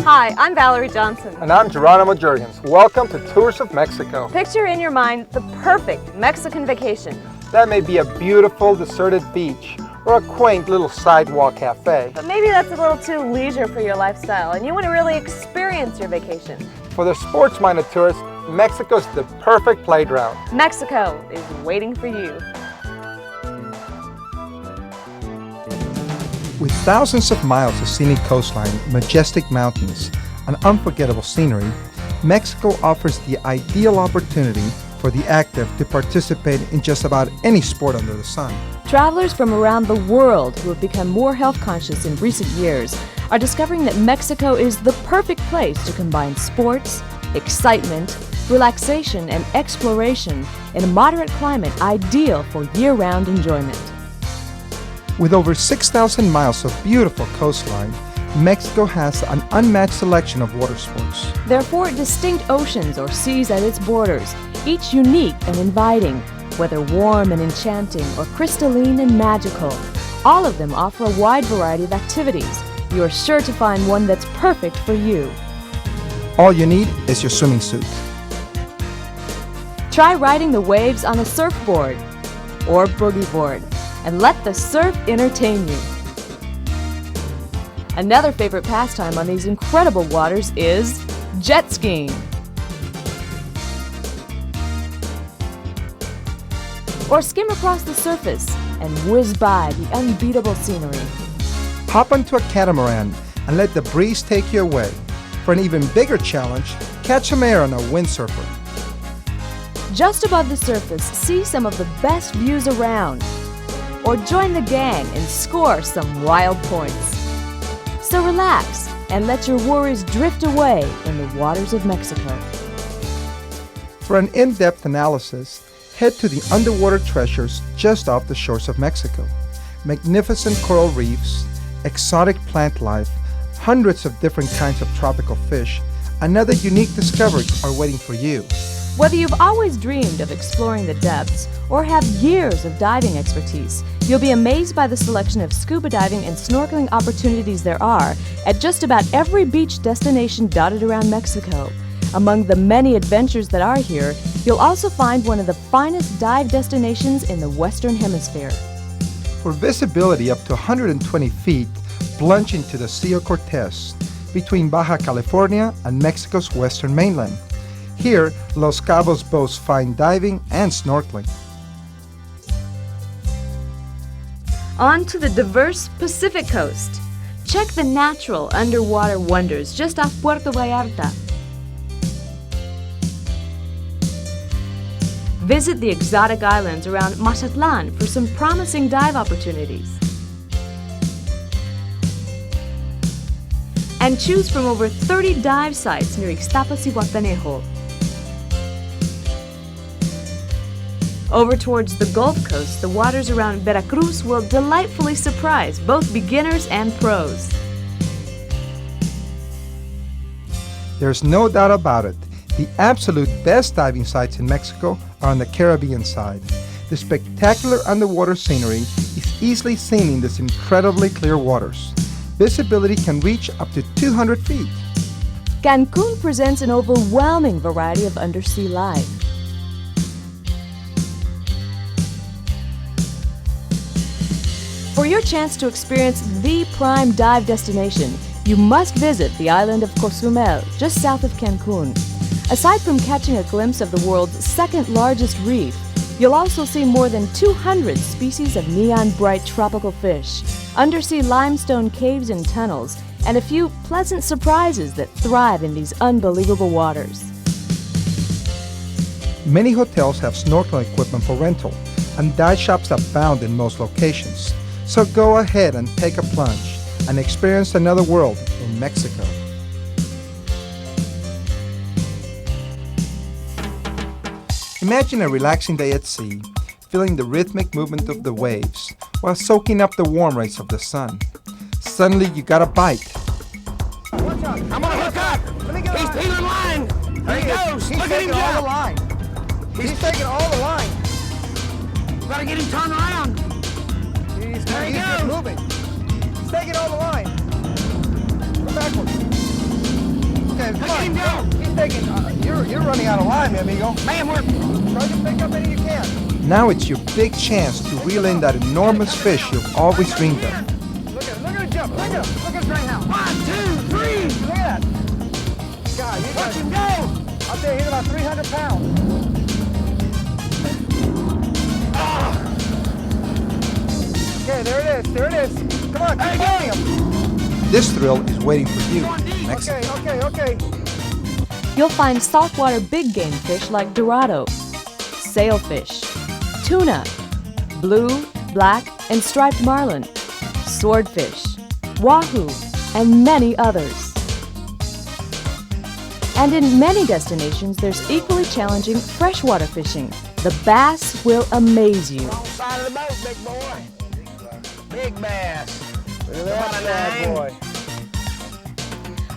Hi, I'm Valerie Johnson. And I'm Jeronimo Jergens. Welcome to Tours of Mexico. Picture in your mind the perfect Mexican vacation. That may be a beautiful deserted beach or a quaint little sidewalk cafe. But maybe that's a little too leisure for your lifestyle and you want to really experience your vacation. For the sports-minded tourist, Mexico's the perfect playground. Mexico is waiting for you. With thousands of miles of scenic coastline, majestic mountains, and unforgettable scenery, Mexico offers the ideal opportunity for the active to participate in just about any sport under the sun. Travelers from around the world who have become more health conscious in recent years are discovering that Mexico is the perfect place to combine sports, excitement, relaxation, and exploration in a moderate climate ideal for year-round enjoyment. With over 6,000 miles of beautiful coastline, Mexico has an unmatched selection of water sports. There are 4 distinct oceans or seas at its borders, each unique and inviting, whether warm and enchanting or crystalline and magical. All of them offer a wide variety of activities. You are sure to find one that's perfect for you. All you need is your swimming suit. Try riding the waves on a surfboard or boogie board, and let the surf entertain you. Another favorite pastime on these incredible waters is jet skiing. Or skim across the surface and whiz by the unbeatable scenery. Hop onto a catamaran and let the breeze take you away. For an even bigger challenge, catch some air on a windsurfer. Just above the surface, see some of the best views around. Or join the gang and score some wild points. So relax and let your worries drift away in the waters of Mexico. For an in-depth analysis, head to the underwater treasures just off the shores of Mexico. Magnificent coral reefs, exotic plant life, hundreds of different kinds of tropical fish, and other unique discoveries are waiting for you. Whether you've always dreamed of exploring the depths or have years of diving expertise, you'll be amazed by the selection of scuba diving and snorkeling opportunities there are at just about every beach destination dotted around Mexico. Among the many adventures that are here, you'll also find one of the finest dive destinations in the Western Hemisphere. For visibility up to 120 feet, plunge into the Sea of Cortez between Baja California and Mexico's western mainland. Here, Los Cabos boasts fine diving and snorkeling. On to the diverse Pacific coast. Check the natural underwater wonders just off Puerto Vallarta. Visit the exotic islands around Mazatlan for some promising dive opportunities. And choose from over 30 dive sites near Ixtapas y Guatanejo. Over towards the Gulf Coast, the waters around Veracruz will delightfully surprise both beginners and pros. There's no doubt about it. The absolute best diving sites in Mexico are on the Caribbean side. The spectacular underwater scenery is easily seen in these incredibly clear waters. Visibility can reach up to 200 feet. Cancun presents an overwhelming variety of undersea life. For your chance to experience the prime dive destination, you must visit the island of Cozumel, just south of Cancun. Aside from catching a glimpse of the world's second largest reef, you'll also see more than 200 species of neon-bright tropical fish, undersea limestone caves and tunnels, and a few pleasant surprises that thrive in these unbelievable waters. Many hotels have snorkeling equipment for rental, and dive shops abound in most locations. So go ahead and take a plunge and experience another world in Mexico. Imagine a relaxing day at sea, feeling the rhythmic movement of the waves while soaking up the warm rays of the sun. Suddenly you got a bite. Watch out. I'm gonna hook up. He's peeling line. There he goes. He's Look at him taking all the jump. line. He's taking all the line. Gotta get him turned around. He's There he just goes. moving. He's taking all the line. Go backwards. Okay, come Look at him on. go. He's taking. You're running out of line, mi amigo. Man, we're... Try to pick up any you can. Now it's your big chance to reel in that enormous fish you've always dreamed of. Look at him jump. Look at him. Look at his right now. 1, 2, 3. Look at that. God, you Watch got him go. I'll tell you, he's about 300 pounds. Okay, there it is. There it is. Come on, There keep he holding goes. This him. thrill is waiting for you, Mexico. Okay. You'll find saltwater big game fish like dorado, sailfish, tuna, blue, black, and striped marlin, swordfish, wahoo, and many others. And in many destinations, there's equally challenging freshwater fishing. The bass will amaze you. Wrong side of the boat, big boy. Big bass. Look at that bad boy.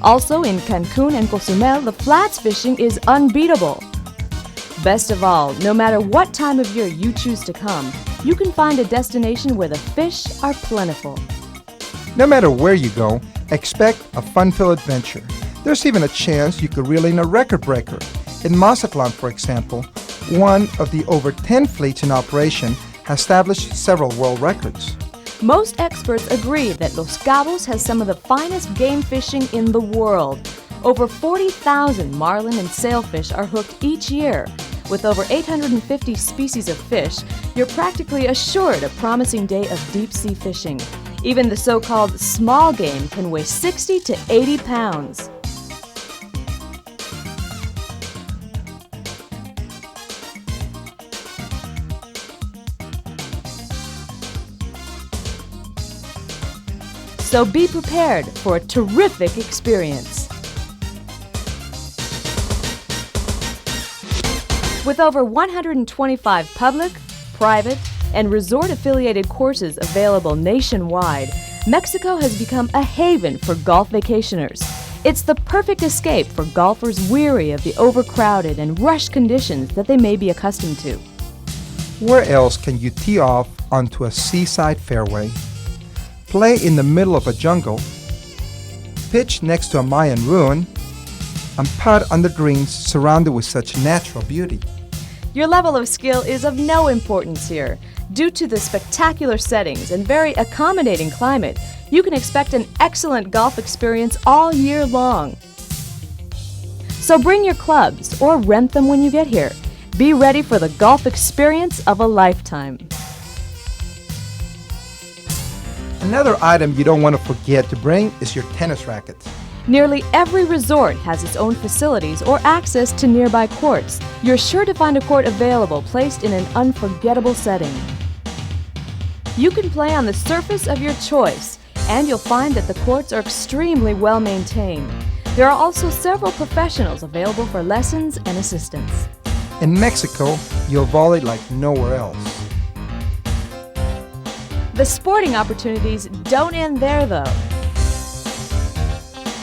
Also in Cancun and Cozumel, the flats fishing is unbeatable. Best of all, no matter what time of year you choose to come, you can find a destination where the fish are plentiful. No matter where you go, expect a fun-filled adventure. There's even a chance you could reel in a record breaker. In Mazatlan, for example, one of the over 10 fleets in operation has established several world records. Most experts agree that Los Cabos has some of the finest game fishing in the world. Over 40,000 marlin and sailfish are hooked each year. With over 850 species of fish, you're practically assured a promising day of deep-sea fishing. Even the so-called small game can weigh 60 to 80 pounds. So be prepared for a terrific experience. With over 125 public, private, and resort-affiliated courses available nationwide, Mexico has become a haven for golf vacationers. It's the perfect escape for golfers weary of the overcrowded and rushed conditions that they may be accustomed to. Where else can you tee off onto a seaside fairway, play in the middle of a jungle, pitch next to a Mayan ruin, and putt under greens surrounded with such natural beauty? Your level of skill is of no importance here. Due to the spectacular settings and very accommodating climate, you can expect an excellent golf experience all year long. So bring your clubs or rent them when you get here. Be ready for the golf experience of a lifetime. Another item you don't want to forget to bring is your tennis racket. Nearly every resort has its own facilities or access to nearby courts. You're sure to find a court available placed in an unforgettable setting. You can play on the surface of your choice, and you'll find that the courts are extremely well maintained. There are also several professionals available for lessons and assistance. In Mexico, you'll volley like nowhere else. The sporting opportunities don't end there, though.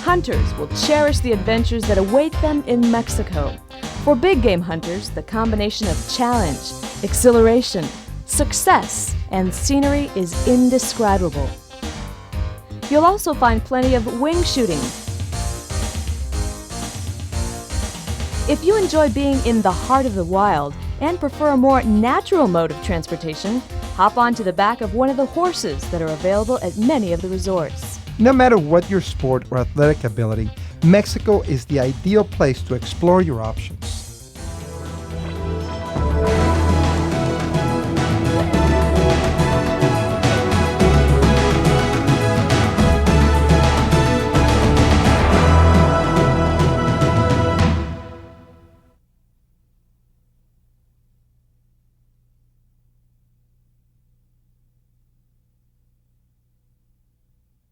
Hunters will cherish the adventures that await them in Mexico. For big game hunters, the combination of challenge, exhilaration, success, and scenery is indescribable. You'll also find plenty of wing shooting. If you enjoy being in the heart of the wild and prefer a more natural mode of transportation, hop onto the back of one of the horses that are available at many of the resorts. No matter what your sport or athletic ability, Mexico is the ideal place to explore your options.